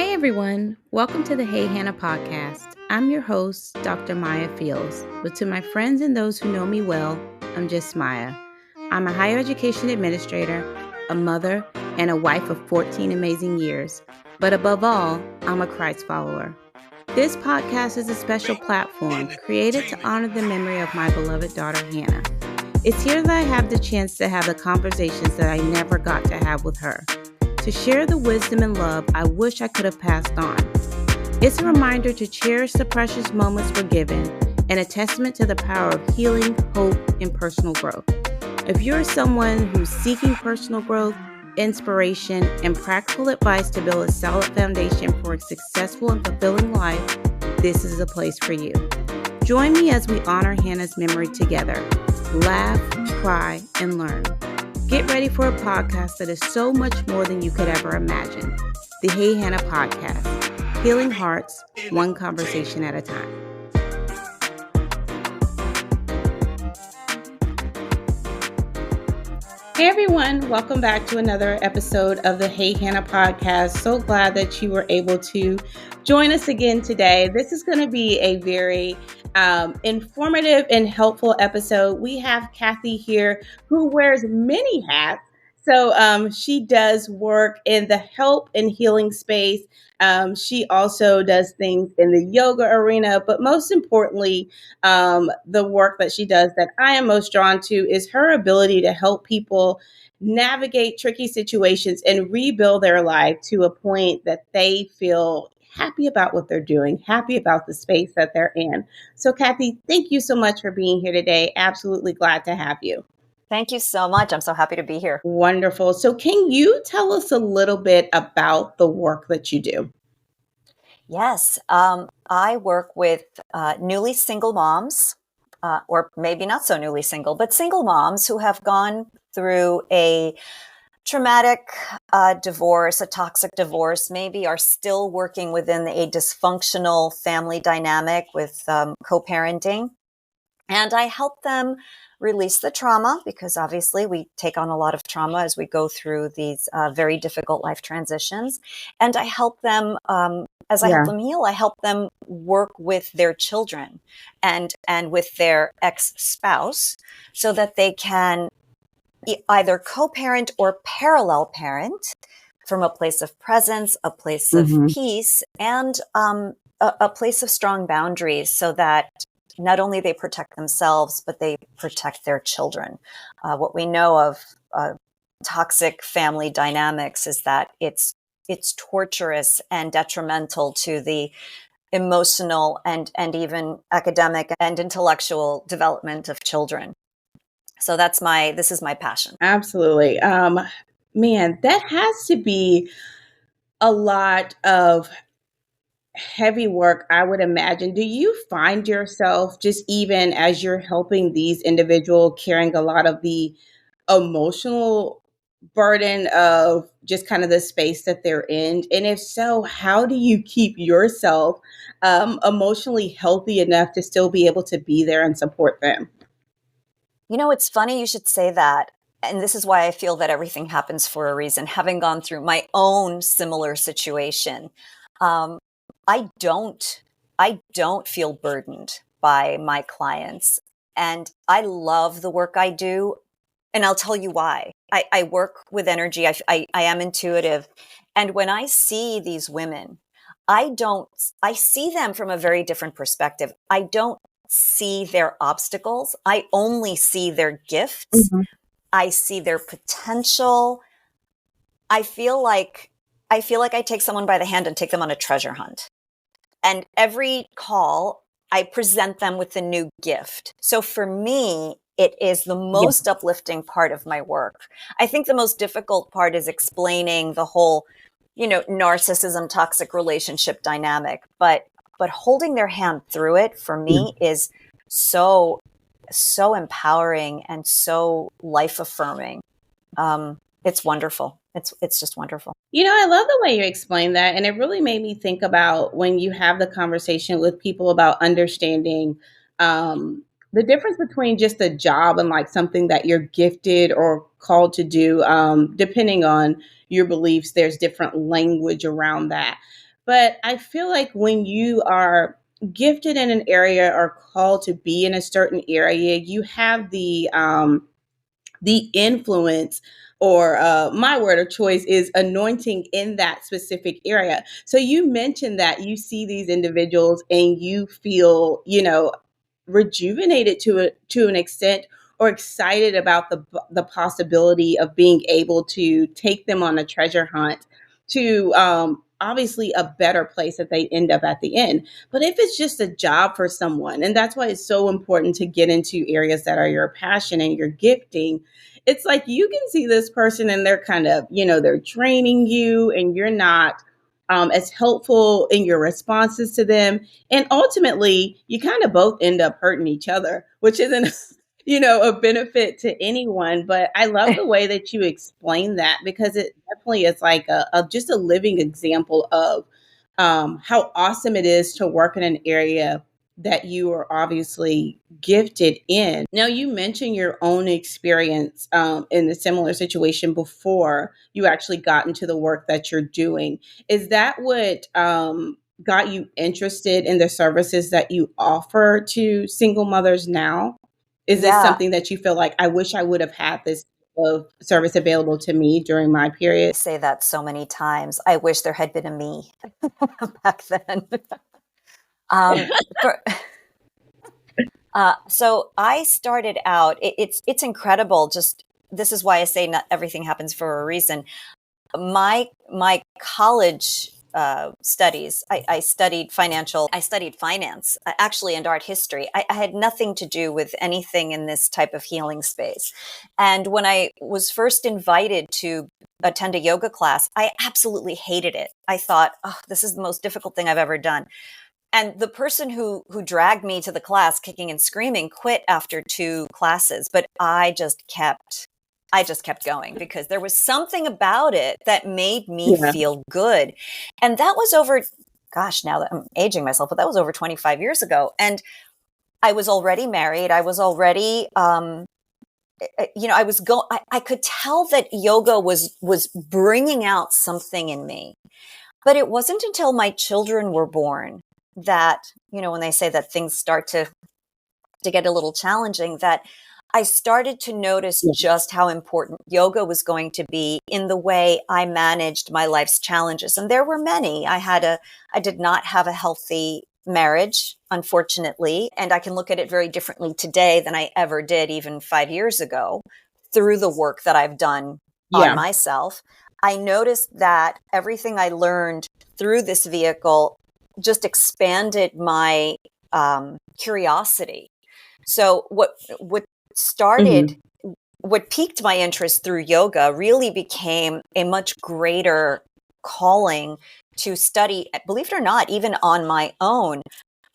Hey everyone, welcome to the Hey Hannah podcast. I'm your host, Dr. Mya Fields, but to my friends and those who know me well, I'm just Mya. I'm a higher education administrator, a mother, and a wife of 14 amazing years. But above all, I'm a Christ follower. This podcast is a special platform created to honor the memory of my beloved daughter, Hannah. It's here that I have the chance to have the conversations that I never got to have with her, to share the wisdom and love I wish I could have passed on. It's a reminder to cherish the precious moments we're given and a testament to the power of healing, hope, and personal growth. If you're someone who's seeking personal growth, inspiration, and practical advice to build a solid foundation for a successful and fulfilling life, this is a place for you. Join me as we honor Hannah's memory together. Laugh, cry, and learn. Get ready for a podcast that is so much more than you could ever imagine. The Hey Hannah podcast, healing hearts, one conversation at a time. Hey everyone, welcome back to another episode of the Hey Hannah podcast. So glad that you were able to join us again today. This is going to be a very informative and helpful episode. We have Kathy here who wears many hats. So she does work in the help and healing space. She also does things in the yoga arena, but most importantly, the work that she does that I am most drawn to is her ability to help people navigate tricky situations and rebuild their life to a point that they feel happy about what they're doing, happy about the space that they're in. So Kathy, thank you so much for being here today. Absolutely glad to have you. Thank you so much. I'm so happy to be here. Wonderful. So can you tell us a little bit about the work that you do? Yes, I work with newly single moms, or maybe not so newly single, but single moms who have gone through a traumatic divorce, a toxic divorce, maybe are still working within a dysfunctional family dynamic with co-parenting. And I help them release the trauma, because obviously we take on a lot of trauma as we go through these very difficult life transitions. And I help them, as I help them heal, I help them work with their children and with their ex-spouse so that they can either co-parent or parallel parent from a place of presence, a place of peace, and a place of strong boundaries, so that not only they protect themselves, but they protect their children. What we know of toxic family dynamics is that it's torturous and detrimental to the emotional and even academic and intellectual development of children. So this is my passion. Absolutely. Man, that has to be a lot of heavy work, I would imagine. Do you find yourself, just even as you're helping these individuals, carrying a lot of the emotional burden of just kind of the space that they're in? And if so, how do you keep yourself emotionally healthy enough to still be able to be there and support them? You know, it's funny you should say that. And this is why I feel that everything happens for a reason. Having gone through my own similar situation, I don't feel burdened by my clients, and I love the work I do. And I'll tell you why. I work with energy. I am intuitive. And when I see these women, I see them from a very different perspective. I don't see their obstacles. I only see their gifts. I see their potential. I feel like I take someone by the hand and take them on a treasure hunt. And every call, I present them with a new gift. So for me, it is the most uplifting part of my work. I think the most difficult part is explaining the whole, narcissism, toxic relationship dynamic. But holding their hand through it for me is so empowering and so life affirming. It's wonderful. It's just wonderful. I love the way you explain that. And it really made me think about when you have the conversation with people about understanding the difference between just a job and like something that you're gifted or called to do, depending on your beliefs. There's different language around that. But I feel like when you are gifted in an area or called to be in a certain area, you have the influence, or my word of choice is anointing in that specific area. So you mentioned that you see these individuals and you feel, rejuvenated to an extent, or excited about the possibility of being able to take them on a treasure hunt to, obviously, a better place that they end up at the end. But if it's just a job for someone, and that's why it's so important to get into areas that are your passion and your gifting, it's like you can see this person and they're kind of, they're draining you, and you're not as helpful in your responses to them. And ultimately, you kind of both end up hurting each other, which isn't, a benefit to anyone. But I love the way that you explain that, because it definitely is like just a living example of how awesome it is to work in an area that you are obviously gifted in. Now, you mentioned your own experience in a similar situation before you actually got into the work that you're doing. Is that what got you interested in the services that you offer to single mothers now? Is this Yeah, something that you feel like, I wish I would have had this of service available to me during my period? I say that so many times. I wish there had been a me back then. um, for, so I started out. It's incredible. Just this is why I say not everything happens for a reason. My college studies, I studied finance, actually, and art history. I had nothing to do with anything in this type of healing space. And when I was first invited to attend a yoga class, I absolutely hated it. I thought, oh, this is the most difficult thing I've ever done. And the person who dragged me to the class kicking and screaming quit after 2 classes, but I just kept going because there was something about it that made me Yeah. feel good. And that was over, gosh, now that I'm aging myself, but that was over 25 years ago. And I was already married. I was already, I could tell that yoga was bringing out something in me. But it wasn't until my children were born that, when they say that things start to get a little challenging, that I started to notice Yeah. just how important yoga was going to be in the way I managed my life's challenges. And there were many. I did not have a healthy marriage, unfortunately, and I can look at it very differently today than I ever did even 5 years ago through the work that I've done on Yeah. myself. I noticed that everything I learned through this vehicle just expanded my curiosity. So started, Hmm. what piqued my interest through yoga really became a much greater calling to study, believe it or not, even on my own,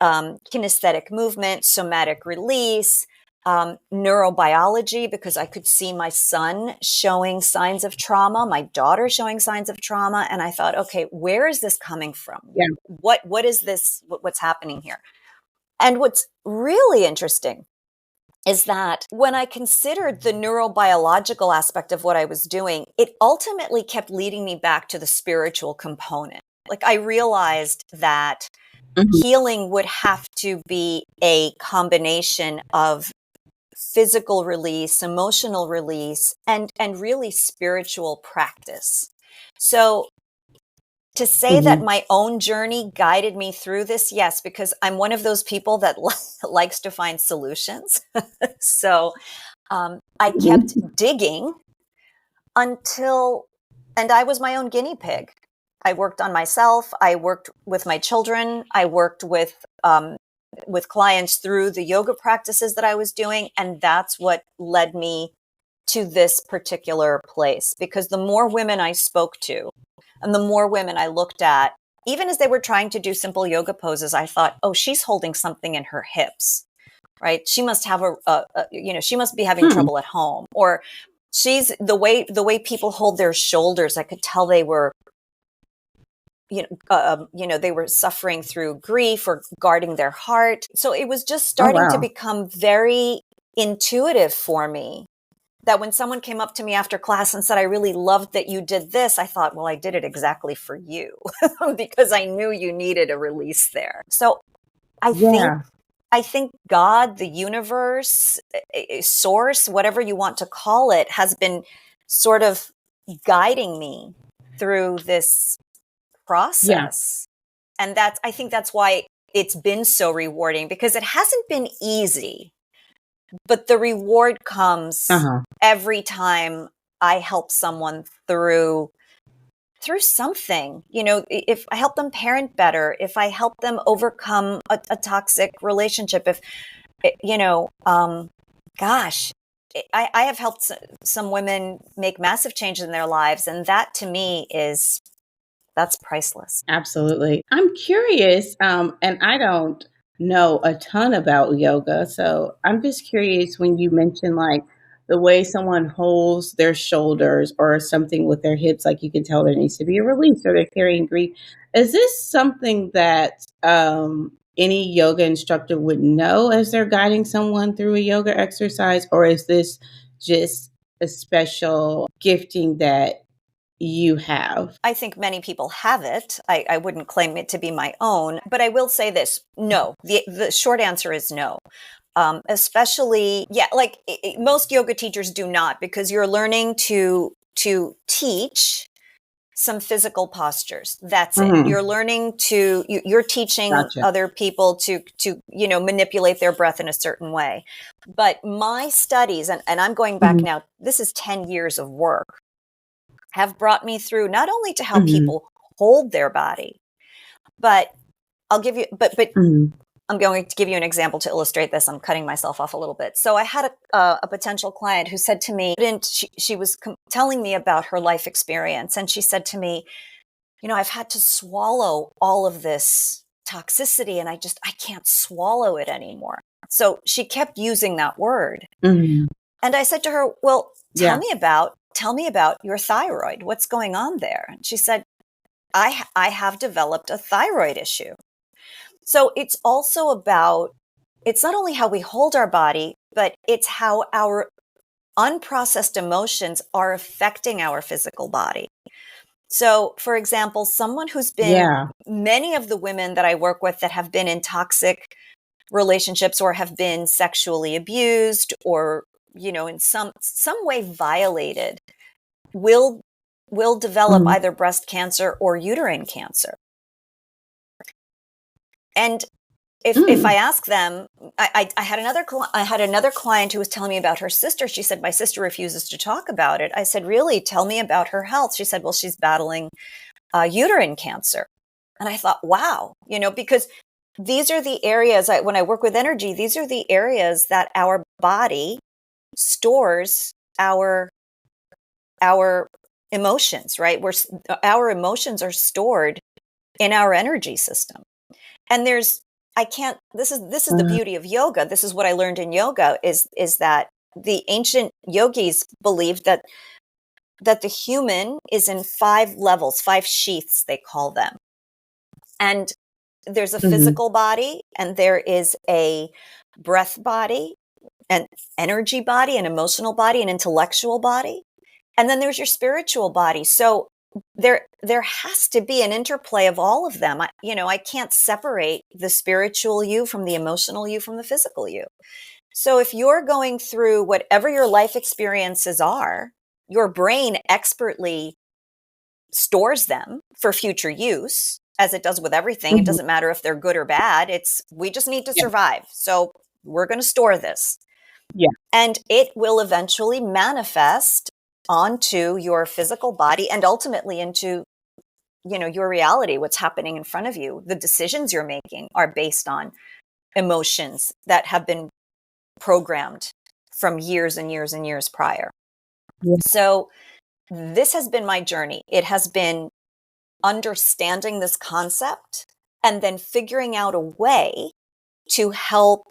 kinesthetic movement, somatic release, neurobiology, because I could see my son showing signs of trauma, my daughter showing signs of trauma. And I thought, okay, where is this coming from? Yeah. What is this? What's happening here? And what's really interesting is that when I considered the neurobiological aspect of what I was doing, it ultimately kept leading me back to the spiritual component. Like, I realized that Hmm. healing would have to be a combination of physical release, emotional release, and really spiritual practice. So to say that Hmm. my own journey guided me through this, yes, because I'm one of those people that likes to find solutions. So I kept Hmm. digging until, and I was my own guinea pig. I worked on myself. I worked with my children. I worked with clients through the yoga practices that I was doing, and that's what led me to this particular place. Because the more women I spoke to, and the more women I looked at, even as they were trying to do simple yoga poses, I thought, oh, she's holding something in her hips, right? She must have she must be having Hmm. trouble at home, or she's the way people hold their shoulders. I could tell they were, they were suffering through grief or guarding their heart. So it was just Oh, starting to wow. become very intuitive for me that when someone came up to me after class and said, I really loved that you did this, I thought, well, I did it exactly for you because I knew you needed a release there. So I think God, the universe, source, whatever you want to call it, has been sort of guiding me through this process. And I think that's why it's been so rewarding, because it hasn't been easy, but the reward comes every time I help someone through something. If I help them parent better, if I help them overcome a toxic relationship, if gosh, I have helped some women make massive changes in their lives, and that to me that's priceless. Absolutely. I'm curious, and I don't know a ton about yoga, so I'm just curious when you mention like the way someone holds their shoulders or something with their hips, like you can tell there needs to be a release or they're carrying grief. Is this something that any yoga instructor would know as they're guiding someone through a yoga exercise, or is this just a special gifting that you have? I think many people have it. I wouldn't claim it to be my own, but I will say this. No, the short answer is no. Especially, like most yoga teachers do not, because you're learning to teach some physical postures. That's it. You're learning you're teaching other people to manipulate their breath in a certain way. But my studies, and I'm going back now, this is 10 years of work, have brought me through not only to help people hold their body, but I'm going to give you an example to illustrate this. I'm cutting myself off a little bit. So I had a potential client who said to me, she was telling me about her life experience. And she said to me, I've had to swallow all of this toxicity and I can't swallow it anymore. So she kept using that word. And I said to her, well, tell me about your thyroid. What's going on there? And she said, I have developed a thyroid issue. So it's also it's not only how we hold our body, but it's how our unprocessed emotions are affecting our physical body. So, for example, someone who's been, many of the women that I work with that have been in toxic relationships or have been sexually abused or, in some way violated, will develop either breast cancer or uterine cancer. And if I ask them, I had another client who was telling me about her sister. She said, my sister refuses to talk about it. I said, really? Tell me about her health. She said, well, she's battling uterine cancer. And I thought, wow, because these are the areas, when I work with energy, these are the areas that our body stores our emotions, right? Our emotions are stored in our energy system. And this is the beauty of yoga. This is what I learned in yoga is that the ancient yogis believed that the human is in 5 levels, 5 sheaths, they call them. And there's a physical body, and there is a breath body, an energy body, an emotional body, an intellectual body. And then there's your spiritual body. So there has to be an interplay of all of them. I can't separate the spiritual you from the emotional you from the physical you. So if you're going through whatever your life experiences are, your brain expertly stores them for future use, as it does with everything. It doesn't matter if they're good or bad. We just need to survive. So we're going to store this. And it will eventually manifest onto your physical body and ultimately into, your reality, what's happening in front of you. The decisions you're making are based on emotions that have been programmed from years and years and years prior. So this has been my journey. It has been understanding this concept and then figuring out a way to help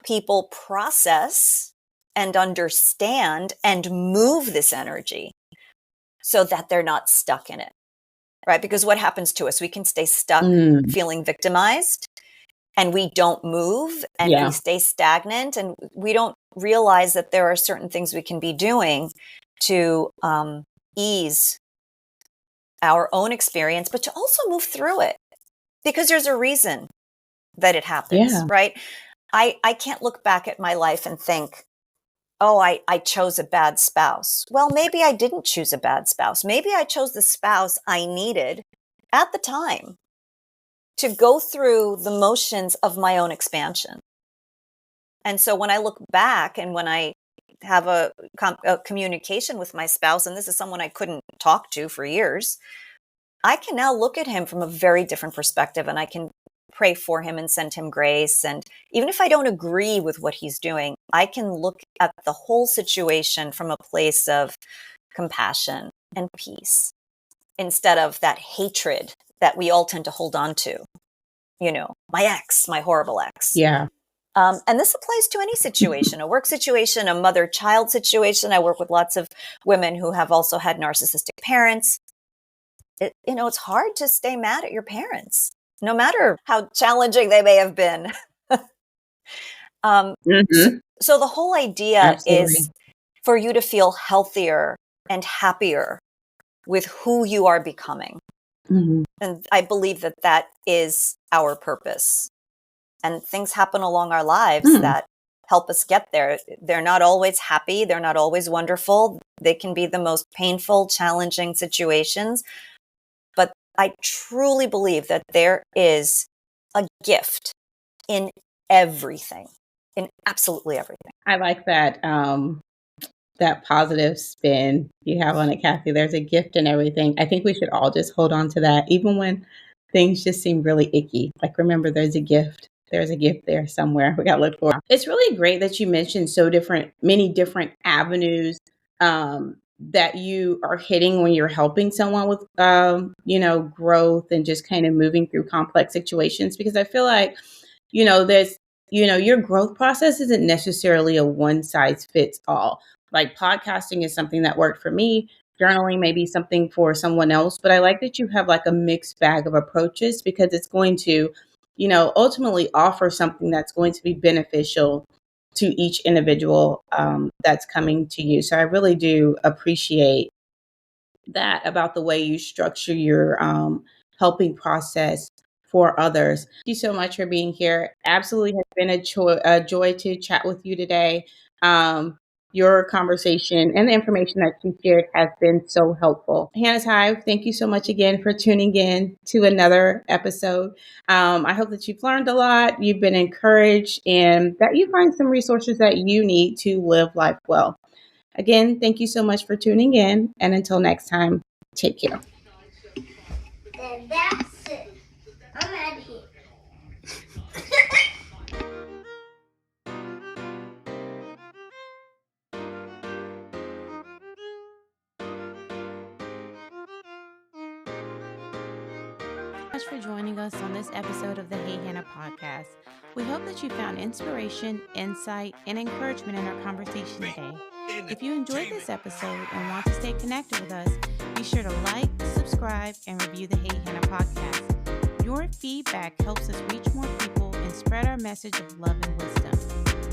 people process and understand and move this energy so that they're not stuck in it, right? Because what happens to us? We can stay stuck feeling victimized, and we don't move, and we stay stagnant, and we don't realize that there are certain things we can be doing to ease our own experience, but to also move through it, because there's a reason that it happens, right? I can't look back at my life and think, oh, I chose a bad spouse. Well, maybe I didn't choose a bad spouse. Maybe I chose the spouse I needed at the time to go through the motions of my own expansion. And so when I look back and when I have a communication with my spouse, and this is someone I couldn't talk to for years, I can now look at him from a very different perspective, and I can pray for him and send him grace. And even if I don't agree with what he's doing, I can look at the whole situation from a place of compassion and peace instead of that hatred that we all tend to hold on to. You know, my ex, my horrible ex. Yeah. And this applies to any situation, a work situation, a mother-child situation. I work with lots of women who have also had narcissistic parents. It's hard to stay mad at your parents, no matter how challenging they may have been. So the whole idea is for you to feel healthier and happier with who you are becoming. And I believe that that is our purpose. And things happen along our lives that help us get there. They're not always happy. They're not always wonderful. They can be the most painful, challenging situations. But I truly believe that there is a gift in everything, in absolutely everything. I like that that positive spin you have on it, Kathy. There's a gift in everything. I think we should all just hold on to that, even when things just seem really icky. Like, remember, there's a gift. There's a gift there somewhere. We got to look for it. It's really great that you mentioned many different avenues that you are hitting when you're helping someone with, growth and just kind of moving through complex situations. Because I feel like, your growth process isn't necessarily a one size fits all. Like, podcasting is something that worked for me. Journaling may be something for someone else, but I like that you have like a mixed bag of approaches, because it's going to, ultimately offer something that's going to be beneficial to each individual that's coming to you. So I really do appreciate that about the way you structure your helping process for others. Thank you so much for being here. Absolutely has been a joy to chat with you today. Your conversation and the information that you shared has been so helpful. Hannah's Hive, thank you so much again for tuning in to another episode. I hope that you've learned a lot, you've been encouraged, and that you find some resources that you need to live life well. Again, thank you so much for tuning in. And until next time, take care. And that's it. I'm out of here. Thanks for joining us on this episode of the Hey Hannah podcast. We hope that you found inspiration, insight, and encouragement in our conversation today. If you enjoyed this episode and want to stay connected with us, be sure to like, subscribe, and review the Hey Hannah podcast. Your feedback helps us reach more people and spread our message of love and wisdom.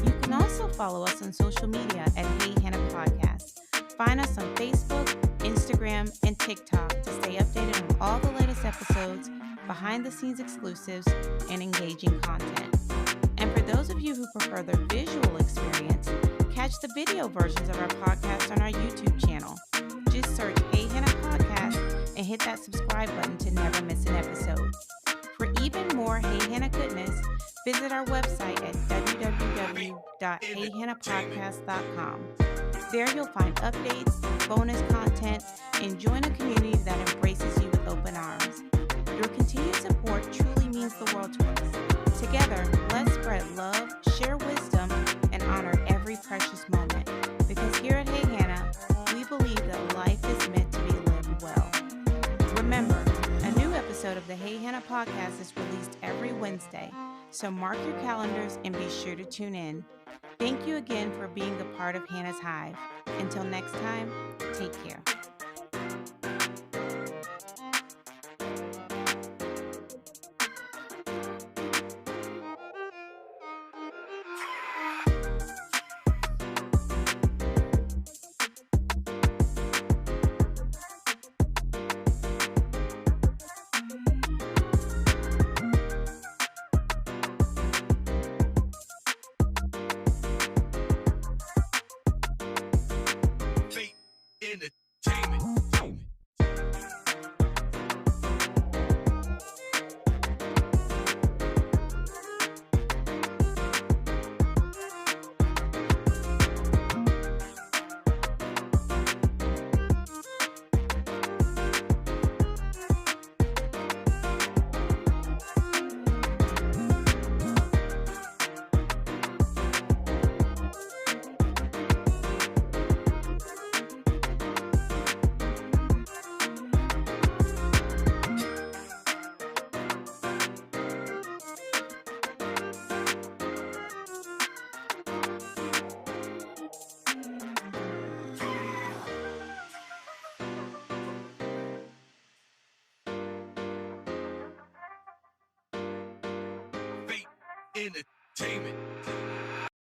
You can also follow us on social media at Hey Hannah Podcast. Find us on Facebook, Instagram, and TikTok to stay updated on all the latest episodes, behind-the-scenes exclusives, and engaging content. And for those of you who prefer the visual experience, catch the video versions of our podcast on our YouTube channel. Just search Hey Hannah Podcast and hit that subscribe button to never miss an episode. For even more Hey Hannah goodness, visit our website at www.heyhannahpodcast.com. There you'll find updates, bonus content, and join a community that embraces you with open arms. Your continued support truly means the world to us. Together, let's spread love, share wisdom, and honor every precious moment. Because here at Hey Hannah, we believe that life is meant to be lived well. Remember, a new episode of the Hey Hannah podcast is released every Wednesday, so mark your calendars and be sure to tune in. Thank you again for being a part of Hannah's Hive. Until next time, take care. entertainment.